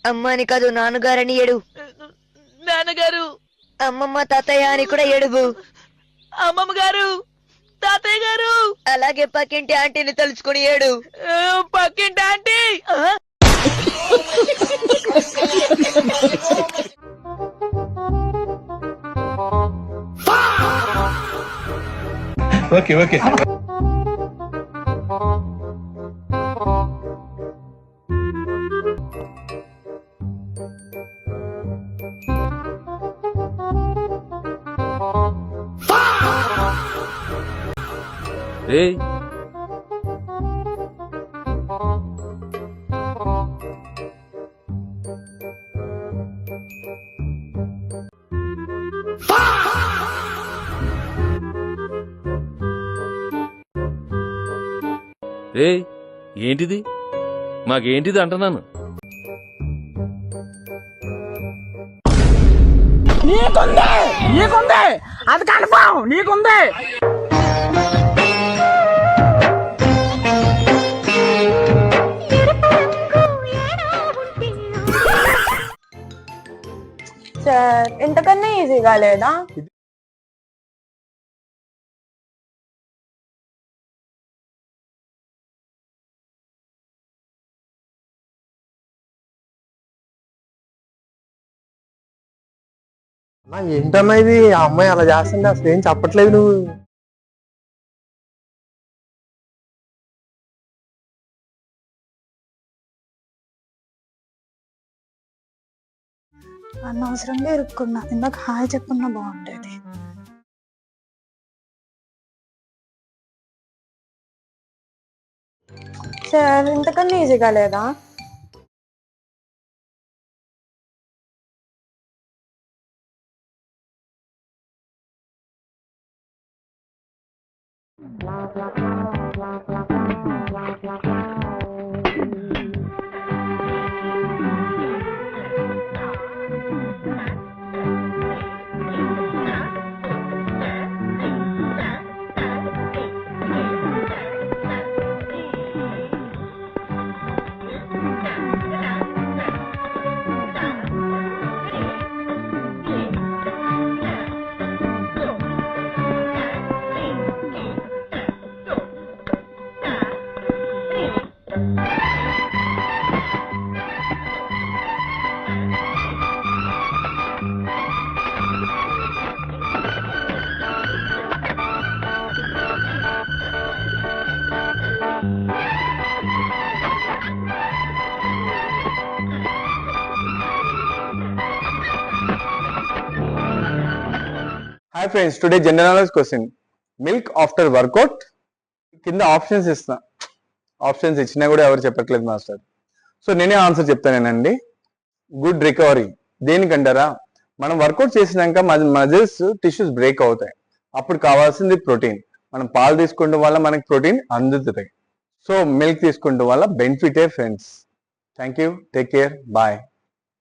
అమ్మని కాదు నాన్నగారని ఏడు. నాన్నగారు. అమ్మమ్మ తాతయ్య అని కూడా ఏడువు. అమ్మమ్మ గారు, తాతయ్య గారు. అలాగే పక్కింటి ఆంటీని తలుచుకుని ఏడు. పక్కింటి ఆంటీ. Okay okay. ఏయ్ ఏయ్ ఏంటిది? మాకేంటిది అంటున్నాను. నీకుంది అది కన్ఫర్మ్, నీకుంది. సార్ ఇంతకన్నా ఈజీగా లేదా? ఏంటమ్మా ఇది? ఆ అమ్మాయి అలా చేస్తుంటే అసలు ఏం చెప్పట్లేదు నువ్వు. అనవసరంగా ఇరుక్కున్నా, ఇందాక హాయ్ చెప్పున్నా బాగుండేది. సార్ ఇంతకన్నా ఈజీగా లేదా? Hi friends, today general knowledge question. Milk after workout. కింద ఆప్షన్స్ ఇస్తా, ఆప్షన్స్ ఇచ్చినా కూడా ఎవరు చెప్పట్లేదు మాస్టర్. సో నేనే ఆన్సర్ చెప్తానేనండి. Good recovery. దేనికంటారా? మనం వర్కౌట్ చేసినాక మజిల్స్ టిష్యూస్ బ్రేక్ అవుతాయి, అప్పుడు కావాల్సింది ప్రోటీన్. మనం పాలు తీసుకోవడం వల్ల మనకి ప్రోటీన్ అందుతుంది. సో మిల్క్ తీసుకోవడం వల్ల బెనిఫిటే friends. Thank you, take care, bye.